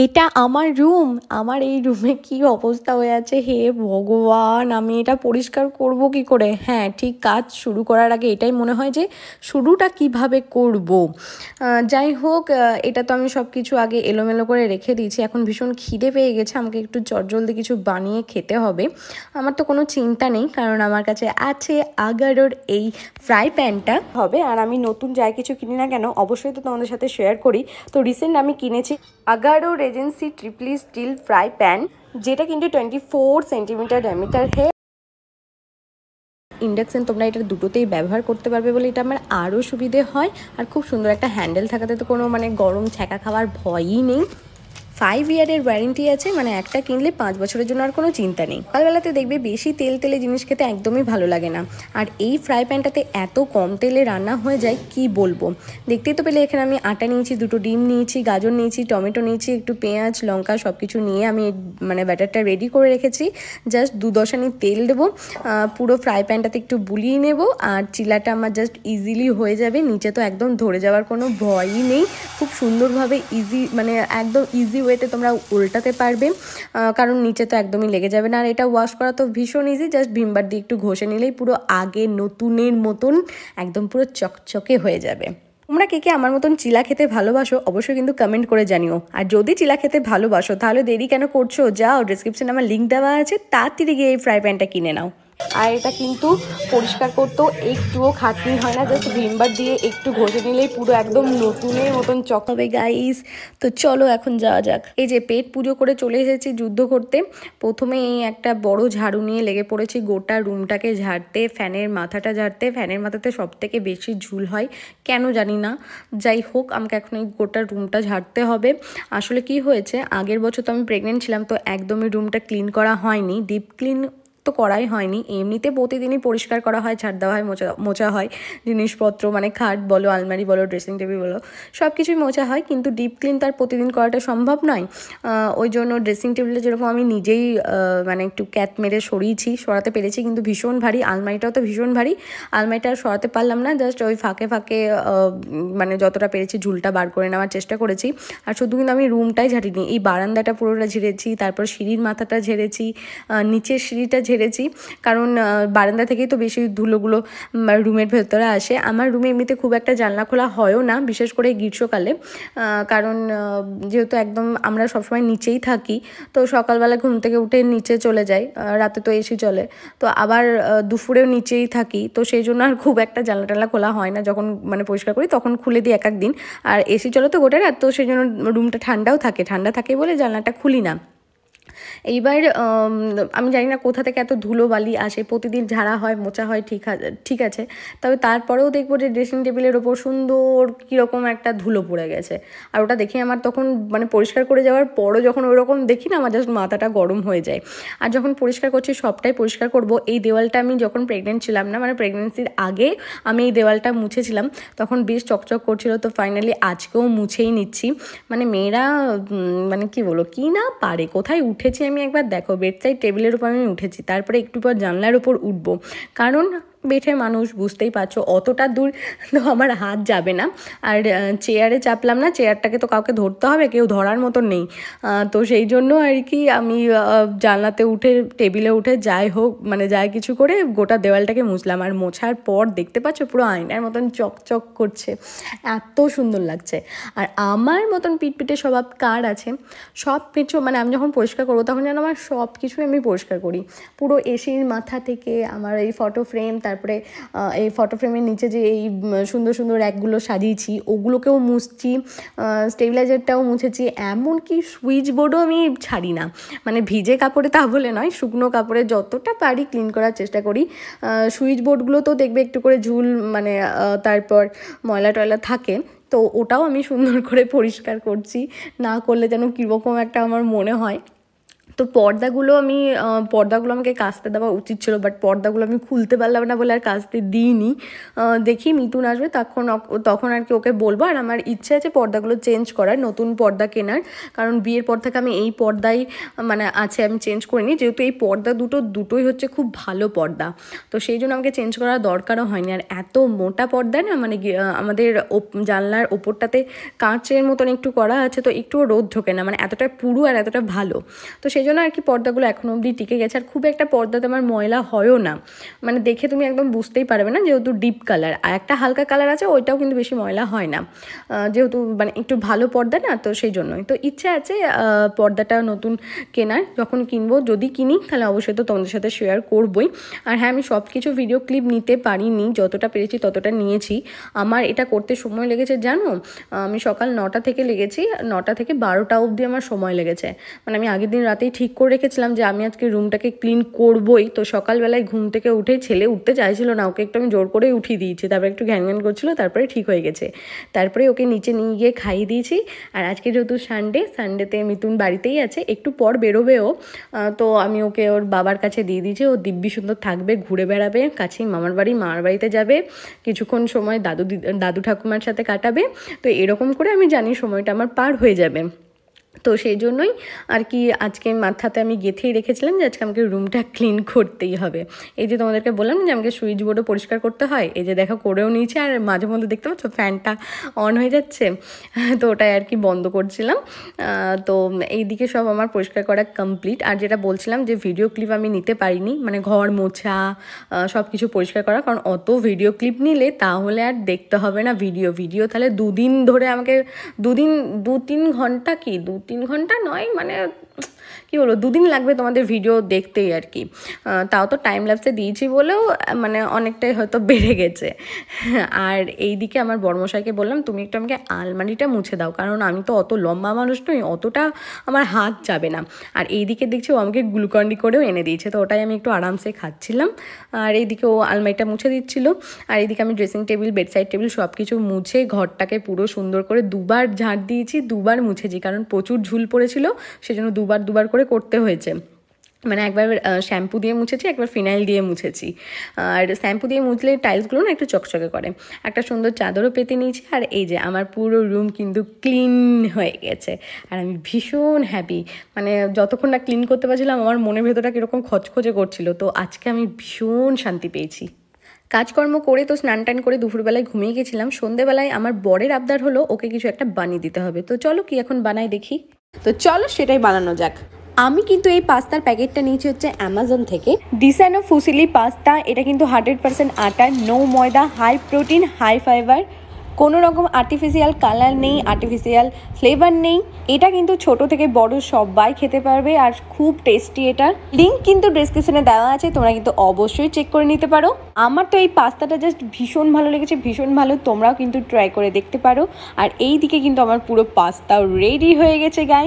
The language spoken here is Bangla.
এটা আমার রুম। আমার এই রুমে কি অবস্থা হয়ে আছে, হে ভগবান! আমি এটা পরিষ্কার করব কি করে? হ্যাঁ, ঠিক কাজ শুরু করার আগে এটাই মনে হয় যে শুরুটা কিভাবে করব। যাই হোক, এটা তো আমি সব কিছু আগে এলোমেলো করে রেখে দিয়েছি। এখন ভীষণ খিদে পেয়ে গেছে, আমাকে একটু চটজলদি কিছু বানিয়ে খেতে হবে। আমার তো কোনো চিন্তা নেই, কারণ আমার কাছে আছে আগারোর এই ফ্রাই প্যানটা হবে। আর আমি নতুন যাই কিছু কিনি না কেন, অবশ্যই তো তোমাদের সাথে শেয়ার করি। তো রিসেন্ট আমি কিনেছি Agaro Regency triply steel fry pan, যেটা কিন্তু 24 সেন্টিমিটার ডায়ামিটার ইন্ডাকশন তোমরা এটা দুটোতেই ব্যবহার করতে পারবে বলে এটা আমার আরও সুবিধে হয়। আর খুব সুন্দর একটা হ্যান্ডেল থাকাতে তো কোনো গরম ছ্যাঁকা খাওয়ার ভয়ই নেই। 5 ইয়ারের ওয়ারেন্টি আছে, একটা কিনলে 5 বছরের জন্য আর কোনো চিন্তা নেই। সকালবেলাতে দেখবে বেশি তেলে জিনিস খেতে একদমই ভালো লাগে না। আর এই ফ্রাই প্যানটাতে এত কম তেলে রান্না হয়ে যায় কি বলবো। দেখতেই তো পেলে এখানে আমি আটা নিয়েছি, 2টো ডিম নিয়েছি, গাজর নিয়েছি, টমেটো নিয়েছি, একটু পেঁয়াজ লঙ্কা সব কিছু নিয়ে আমি ব্যাটারটা রেডি করে রেখেছি। জাস্ট 2 দশানি তেল দেবো, পুরো ফ্রাই প্যানটাতে একটু বুলিয়ে নেব, আর চিলাটা আমার জাস্ট ইজিলি হয়ে যাবে। নিচে তো একদম ধরে যাওয়ার কোনো ভয়ই নেই। খুব সুন্দরভাবে একদম ইজি ওয়েতে তোমরা উল্টাতে পারবে, কারণ নিচে তো একদমই লেগে যাবে না। আর এটা ওয়াশ করা তো ভীষণ ইজি, জাস্ট ভিমবার দিয়ে একটু ঘষে নিলেই পুরো আগে নতুনের মতন একদম পুরো চকচকে হয়ে যাবে। তোমরা কে কে আমার মতন চিলা খেতে ভালোবাসো অবশ্যই কিন্তু কমেন্ট করে জানিও। আর যদি চিলা খেতে ভালোবাসো তাহলে দেরি কেন করছো, যাও ডিসক্রিপশনে আমার লিঙ্ক দেওয়া আছে, তাড়াতাড়ি গিয়ে এই ফ্রাই প্যানটা কিনে নাও। আর এটা কিন্তু পরিষ্কার করতেও একটুও খাটনি হয় না, জাস্ট ভিমবার দিয়ে একটু ঘষে নিলেই পুরো একদম নতুনের মতন চক হবে গাইস। তো চলো এখন যাওয়া যাক। এই যে পেট পুজো করে চলে এসেছি যুদ্ধ করতে। প্রথমে এই একটা বড় ঝাড়ু নিয়ে লেগে পড়েছি গোটা রুমটাকে ঝাড়তে, ফ্যানের মাথাটা ঝাড়তে। ফ্যানের মাথাতে সব থেকে বেশি ঝুল হয় কেন জানি না, যাই হোক আমাকে এখন এই গোটা রুমটা ঝাড়তে হবে। আসলে কি হয়েছে, আগের বছর তো আমি প্রেগনেন্ট ছিলাম, তো একদমই রুমটা ক্লিন করা হয়নি, ডিপ ক্লিন তো করাই হয়নি। এমনিতে প্রতিদিনই পরিষ্কার করা হয়, ঝাড় দেওয়া হয়, মোছা হয় জিনিসপত্র, খাট বলো, আলমারি বলো, ড্রেসিং টেবিল বলো, সব কিছুই মোছা হয়। কিন্তু ডিপ ক্লিন তার প্রতিদিন করাটা সম্ভব নয়। ওই জন্য ড্রেসিং টেবিলে যেরকম আমি নিজেই একটু ক্যাত মেরে সরাতে পেরেছি, কিন্তু ভীষণ ভারী। আলমারিটাও তো ভীষণ ভারী, আলমারিটা আর সরাতে পারলাম না। জাস্ট ওই ফাঁকে ফাঁকে যতটা পেরেছি ঝুলটা বার করে নেওয়ার চেষ্টা করেছি। আর শুধু কিন্তু আমি রুমটাই ঝাড়িনি, এই বারান্দাটা পুরোটা ঝেড়েছি, তারপর সিঁড়ির মাথাটা ঝেড়েছি, নিচের সিঁড়িটা ঝেড়েছি, কারণ বারান্দা থেকেই তো বেশি ধুলোগুলো রুমের ভেতরে আসে। আমার রুমে এমনিতে খুব একটা জানলা খোলা হয়ও না, বিশেষ করে গ্রীষ্মকালে, কারণ যেহেতু একদম আমরা সবসময় নিচেই থাকি, তো সকালবেলা ঘুম থেকে উঠে নিচে চলে যাই, রাতে তো এসি চলে, তো আবার দুপুরেও নিচেই থাকি, তো সেই জন্য আর খুব একটা জানলা টানলা খোলা হয় না। যখন পরিষ্কার করি তখন খুলে দিই এক দিন, আর এসি চলে তো গোটা রাত, তো সেই জন্য রুমটা ঠান্ডা থাকে বলে জানলাটা খুলি না। এইবার আমি জানি না কোথা থেকে এত ধুলো বালি আসে, প্রতিদিন ঝাড়া হয়, মোছা হয়, ঠিক আছে, তবে তারপরেও দেখবো যে ড্রেসিং টেবিলের ওপর সুন্দর কীরকম একটা ধুলো পড়ে গেছে। আর ওটা দেখে আমার তখন পরিষ্কার করে যাওয়ার পরও যখন ওইরকম দেখি না, আমার জাস্ট মাথাটা গরম হয়ে যায়। আর যখন পরিষ্কার করছি সবটাই পরিষ্কার করব। এই দেওয়ালটা আমি যখন প্রেগনেন্ট ছিলাম না, প্রেগনেন্সির আগে আমি এই দেওয়ালটা মুছেছিলাম, তখন বেশ চকচক করছিল, তো ফাইনালি আজকেও মুছেই নিচ্ছি। মেয়েরা কি বলো, কি না পারে। কোথায় উঠেছি আমি একবার দেখো, বেডসাইড টেবিলের উপর আমি উঠেছি, তারপরে একটু পর জানলার উপর উঠবো, কারণ বেঠে মানুষ, বুঝতেই পারছো অতটা দূর তো আমার হাত যাবে না। আর চেয়ারে চাপলাম না, চেয়ারটাকে তো কাউকে ধরতে হবে, কেউ ধরার মতন নেই, তো সেই জন্য আর কি আমি জানলাতে উঠে, টেবিলে উঠে যাই হোক যাই কিছু করে গোটা দেওয়ালটাকে মুছলাম। আর মোছার পর দেখতে পাচ্ছ পুরো আয়নার মতন চকচক করছে, এত সুন্দর লাগছে। আর আমার মতন পিটপিটে স্বভাব কার আছে? সব কিছু আমি যখন পরিষ্কার করবো তখন যেন আমার সব কিছুই আমি পরিষ্কার করি, পুরো এসির মাথা থেকে আমার এই ফটো ফ্রেম, তারপরে এই ফটো ফ্রেমের নিচে যে এই সুন্দর সুন্দর র্যাকগুলো সাজিয়েছি ওগুলোকেও মুছছি, স্টেবিলাইজারটাও মুছেছি, এমনকি সুইচ বোর্ডও আমি ছাড়ি না। ভিজে কাপড়ে তা বলে নয়, শুকনো কাপড়ে যতটা পারি ক্লিন করার চেষ্টা করি। সুইচ বোর্ডগুলো তো দেখবে একটু করে ঝুল তারপর ময়লা টয়লা থাকে, তো ওটাও আমি সুন্দর করে পরিষ্কার করছি, না করলে যেন কীরকম একটা আমার মনে হয়। তো পর্দাগুলো আমাকে কাচতে দেওয়া উচিত ছিল, বাট পর্দাগুলো আমি খুলতে পারলাম না বলে আর কাচতে দিইনি। দেখি মিথুন আসবে তখন আর কি ওকে বলবো। আর আমার ইচ্ছে আছে পর্দাগুলো চেঞ্জ করার, নতুন পর্দা কেনার, কারণ বিয়ের পর থেকে আমি এই পর্দাই মানে আছে, আমি চেঞ্জ করিনি, যেহেতু এই পর্দা দুটোই হচ্ছে খুব ভালো পর্দা, তো সেই জন্য আমাকে চেঞ্জ করার দরকারও হয়নি। আর এত মোটা পর্দা না, মানে আমাদের জানলার ওপরটাতে কাঁচের মতন একটু করা আছে, তো একটুও রোদ ঢোকে না, মানে এতটা পুরু আর এতটা ভালো, তো সেই জন্য আর কি পর্দাগুলো এখনও অবধি টিকে গেছে। আর খুব একটা পর্দাতে আমার ময়লা হয়ও না, মানে দেখে তুমি একদম বুঝতেই পারবে না, যেহেতু ডিপ কালার, আর একটা হালকা কালার আছে ওইটাও কিন্তু বেশি ময়লা হয় না, যেহেতু মানে একটু ভালো পর্দা না, তো সেই জন্যই তো ইচ্ছা আছে পর্দাটা নতুন কেনার। যখন কিনবো, যদি কিনি তাহলে অবশ্যই তো তোমাদের সাথে শেয়ার করবই। আর হ্যাঁ, আমি সব কিছু ভিডিও ক্লিপ নিতে পারিনি, যতটা পেরেছি ততটা নিয়েছি। আমার এটা করতে সময় লেগেছে জানো, আমি সকাল 9টা থেকে লেগেছি, 9টা থেকে 12টা অবধি আমার সময় লেগেছে। মানে আমি আগের দিন রাতেই ঠিক করে রেখেছিলাম যে আমি আজকে রুমটাকে ক্লিন করবই। তো সকালবেলায় ঘুম থেকে উঠে, ছেলে উঠতে চাইছিল না, ওকে একটু আমি জোর করেই উঠিয়ে দিয়েছি, তারপরে একটু ঘ্যান ঘ্যান করছিল, তারপরে ঠিক হয়ে গেছে। তারপরে ওকে নিচে নিয়ে গিয়ে খাইয়ে দিয়েছি। আর আজকে যেহেতু সানডেতে মিথুন বাড়িতেই আছে, একটু পর বেরোবেও, তো আমি ওকে ওর বাবার কাছে দিয়ে দিয়েছি। ও দিব্যি সুন্দর থাকবে, ঘুরে বেড়াবে, কাছেই মামার বাড়িতে যাবে, কিছুক্ষণ সময় দাদু ঠাকুমার সাথে কাটাবে। তো এরকম করে আমি জানি সময়টা আমার পার হয়ে যাবে। তো সেই জন্যই আর কি আজকে মাথাতে আমি গেঁথেই রেখেছিলাম যে আজকে আমাকে রুমটা ক্লিন করতেই হবে। এই যে তোমাদেরকে বললাম যে আমাকে সুইচ বোর্ডও পরিষ্কার করতে হয়, এই যে দেখো করেও নিয়েছে। আর মাঝে মধ্যে দেখতে পাচ্ছ ফ্যানটা অন হয়ে যাচ্ছে, তো ওটাই আর কি বন্ধ করছিলাম। তো এইদিকে সব আমার পরিষ্কার করা কমপ্লিট। আর যেটা বলছিলাম যে ভিডিও ক্লিপ আমি নিতে পারিনি, মানে ঘর মোছা, সব কিছু পরিষ্কার করা, কারণ অত ভিডিও ক্লিপ নিলে তাহলে আর দেখতে হবে না ভিডিও তাহলে 2 দিন ধরে আমাকে 2-3 ঘন্টা, কি 2-3 ঘন্টা নয়, মানে কি বলবো, 2 দিন লাগবে তোমাদের ভিডিও দেখতেই আর কি। তাও তো টাইম ল্যাপসে দিয়েছি বলেও মানে অনেকটাই হয়তো বেড়ে গেছে। আর এইদিকে আমার বড়মশাইকে বললাম তুমি একটু আমাকে আলমারিটা মুছে দাও, কারণ আমি তো অত লম্বা মানুষ নই, অতটা আমার হাত যাবে না। আর এইদিকে দেখছি ও আমাকে গ্লুকন্ডি করেও এনে দিয়েছে, তো ওটাই আমি একটু আরামসে খাচ্ছিলাম। আর এইদিকে ও আলমারিটা মুছে দিচ্ছিল। আর এইদিকে আমি ড্রেসিং টেবিল, বেডসাইড টেবিল সব কিছু মুছে ঘরটাকে পুরো সুন্দর করে 2বার ঝাঁট দিয়েছি, 2বার মুছেছি, কারণ প্রচুর ঝুল পড়েছিল, সেজন্য দুবার করে করতে হয়েছে। মানে একবার শ্যাম্পু দিয়ে মুছেছি, একবার ফিনাইল দিয়ে মুছেছি। আর শ্যাম্পু দিয়ে মুছলে টাইলসগুলো না একটু চকচকে করে। একটা সুন্দর চাদরও পেতে নিয়েছি। আর এই যে আমার পুরো রুম কিন্তু ক্লিন হয়ে গেছে, আর আমি ভীষণ হ্যাপি। মানে যতক্ষণ না ক্লিন করতে পারছিলাম আমার মনের ভেতরটা কীরকম খচখচে করছিল, তো আজকে আমি ভীষণ শান্তি পেয়েছি। কাজকর্ম করে তো স্নান টান করে দুপুরবেলায় ঘুমিয়ে গেছিলাম। সন্ধেবেলায় আমার বরের আবদার হলো ওকে কিছু একটা বানিয়ে দিতে হবে, তো চলো কি এখন বানাই দেখি। তো চলো সেটাই বানানো যাক। আমি কিন্তু এই পাস্তার প্যাকেটটা নিয়েছি হচ্ছে অ্যামাজন থেকে, ডিসানো ফুসিলি পাস্তা। এটা কিন্তু 100% আটা, নো ময়দা, হাই প্রোটিন, হাই ফাইবার, কোনো রকম আর্টিফিশিয়াল কালার নেই, আর্টিফিশিয়াল ফ্লেভার নেই। এটা কিন্তু ছোট থেকে বড় সবাই খেতে পারবে, আর খুব টেস্টি। এটার লিঙ্ক কিন্তু ডেসক্রিপশনে দেওয়া আছে, তোমরা কিন্তু অবশ্যই চেক করে নিতে পারো। আমার তো এই পাস্তাটা জাস্ট ভীষণ ভালো লেগেছে, ভীষণ ভালো, তোমরাও কিন্তু ট্রাই করে দেখতে পারো। আর এই দিকে কিন্তু আমার পুরো পাস্তা রেডি হয়ে গেছে গাইস।